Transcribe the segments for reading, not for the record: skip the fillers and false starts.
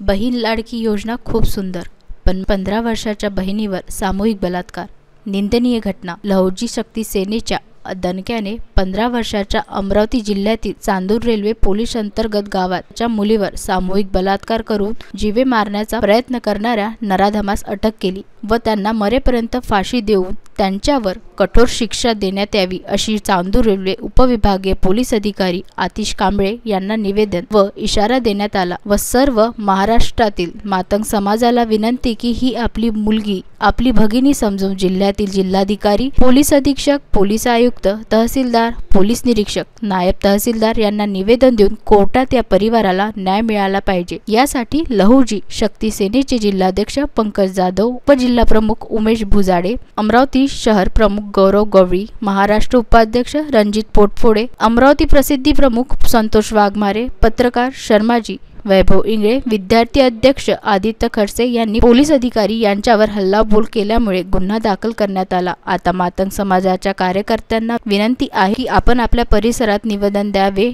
बहीण लाडकी योजना खूप सुंदर, पण 15 वर्षाच्या बहिणीवर सामूहिक बलात्कार, निंदनीय घटना। लहुजी शक्ती सेनेच्या दणक्याने 15 वर्षाच्या अमरावती जिल्ह्यातील चांदूर रेल्वे पोलीस अंतर्गत गावाच्या मुलीवर सामूहिक बलात्कार करून जीवे मारण्याचा प्रयत्न करणाऱ्या नराधमास अटक केली व त्यांना मरेपर्यंत फाशी देऊन त्यांच्यावर कठोर शिक्षा देण्यात यावी अशी चांदूर रेल्वे उपविभागीय पोलीस अधिकारी आतिश कांबळे यांना निवेदन व इशारा देण्यात आला व सर्व महाराष्ट्रातील मातंग समाजाला विनंती की ही आपली मुलगी आपली भगिनी समजून जिल्ह्यातील जिल्हाधिकारी, पोलीस अधीक्षक, पोलीस आयुक्त, तहसीलदार, पोलीस निरीक्षक, नायब तहसीलदार यांना निवेदन देऊन कोर्टात या परिवाराला न्याय मिळाला पाहिजे। यासाठी लहुजी शक्ती सेनेचे जिल्हाध्यक्ष पंकज जाधव, उपजिल्हा प्रमुख उमेश भुजाडे, अमरावती शहर प्रमुख गौरव गवळी, महाराष्ट्र उपाध्यक्ष रणजित पोटफोडे, अमरावती प्रसिद्धी प्रमुख संतोष वाघमारे, पत्रकार शर्माजी वैभव इंगळे, विद्यार्थी अध्यक्ष आदित्य खडसे यांनी पोलीस अधिकारी यांच्यावर हल्लाबोल केल्यामुळे गुन्हा दाखल करण्यात आला। आता मातंग समाजाच्या कार्यकर्त्यांना विनंती आहे की आपण आपल्या परिसरात निवेदन द्यावे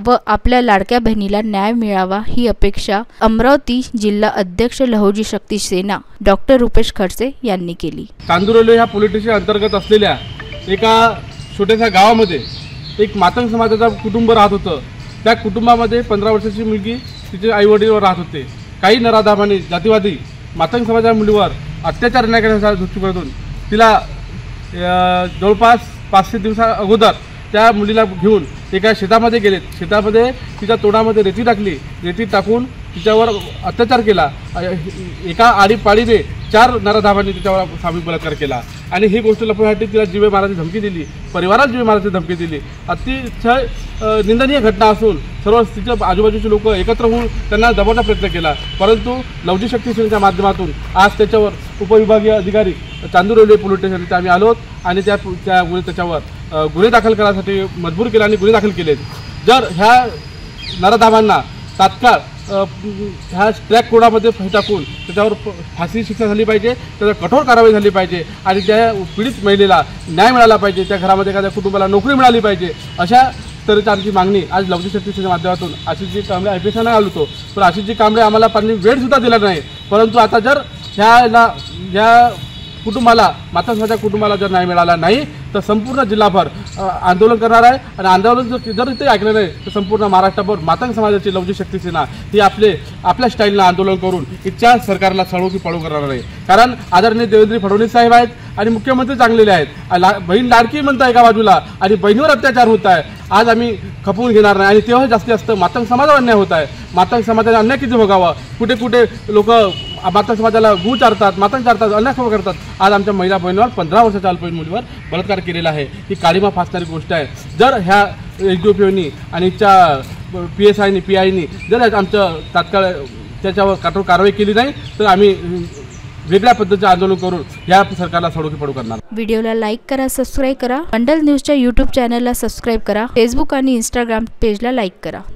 व आपल्या लाडक्या बहिणीला न्याय मिळावा ही अपेक्षा अमरावती जिल्हा अध्यक्ष लहुजी शक्ती सेना डॉक्टर रुपेश खडसे यांनी केली। चांदूर रेल्वे ह्या पोलीस स्टेशन अंतर्गत असलेल्या एका छोट्याशा गावामध्ये एक मातंग समाजाचा कुटुंब राहत होतं। त्या कुटुंबामध्ये 15 वर्षाची मुलगी तिचे आई वडील राहत होते। काही नराधमांनी जातीवादी मातंग समाजाच्या मुलीवर अत्याचार करण्याचा दृष्टिकोनातून तिला जवळपास 500 दिवसा अगोदर त्या मुलीला घेऊन एका शेतामध्ये गेलेत। शेतामध्ये तिच्या तोंडामध्ये रेती टाकली, रेती टाकून तिच्यावर अत्याचार केला। एका आडीपाडीने 4 नराधमांनी तिच्यावर सामूहिक बलात्कार केला आणि ही गोष्ट लपवण्यासाठी तिला जीवे मारण्याची धमकी दिली, परिवाराला जीवे मारण्याची धमकी दिली। अतिशय निंदनीय घटना असून सर्व तिच्या आजूबाजूचे लोक एकत्र होऊन त्यांना दबावण्याचा प्रयत्न केला, परंतु लहुजी शक्ती सेनेच्या माध्यमातून आज त्याच्यावर उपविभागीय अधिकारी चांदूर रेल्वे पोलीस स्टेशन इथे आम्ही आलो आणि त्याच्यावर गुन्हे दाखल करण्यासाठी मजबूर केला आणि गुन्हे दाखल केलेत। जर ह्या नराधमांना तात्काळ ह्या ट्रॅक कोडामध्ये टाकून त्याच्यावर फाशी शिक्षा झाली पाहिजे, त्याच्यावर कठोर कारवाई झाली पाहिजे आणि त्या पीडित महिलेला न्याय मिळाला पाहिजे, त्या घरामध्ये एखाद्या कुटुंबाला नोकरी मिळाली पाहिजे। अशा तऱ्हेची आमची मागणी आज लहुजी शक्ती सेनेच्या माध्यमातून आशिषजी कांबळे अपेक्षा नाही आलो होतो, पण आशिषजी कांबळे आम्हाला त्यांनी वेळसुद्धा दिला नाही। परंतु आता जर ह्या कुटुंबाला मातंग समाजाच्या कुटुंबाला जर न्याय मिळाला नाही तर संपूर्ण जिल्हाभर आंदोलन करणार आहे आणि आंदोलन जर इथे ऐकलं नाही तर संपूर्ण महाराष्ट्रभर मातंग समाजाची लहुजी शक्ती सेना ही आपल्या स्टाईलनं आंदोलन करून इच्छा सरकारला सळो की पळो करणार आहे। कारण आदरणीय देवेंद्र फडणवीस साहेब आहेत आणि मुख्यमंत्री चांगलेले आहेत, बहीण लाडकी म्हणता एका बाजूला आणि बहिणीवर अत्याचार होत आहे। आज आम्ही खपवून घेणार नाही आणि तेव्हा जास्तीत मातंग समाजावर अन्याय होत आहे। मातंग समाजाला अन्याय किती भोगावा, कुठे कुठे लोक मातंग समाजाला गू चारतात, मातंग चारतात, अन्याय करतात। आज आमच्या महिला बहिणीवर 15 वर्षाच्या अल्पवयीन मुलीवर बलात्कार केलेला आहे, ही काळीमा फासणारी गोष्ट आहे। जर ह्या एसडीओपीओनी आणि PSIनी PIनी जर आमचं तात्काळ त्याच्यावर कठोर कारवाई केली नाही तर आम्ही वेगळ्या पद्धतीचे आंदोलन करून या सरकारला सळो की पळो करणार। व्हिडिओला लाईक करा, सबस्क्राईब करा, मंडल न्यूजच्या YouTube चॅनलला सबस्क्राईब करा, फेसबुक आणि Instagram पेजला लाईक करा।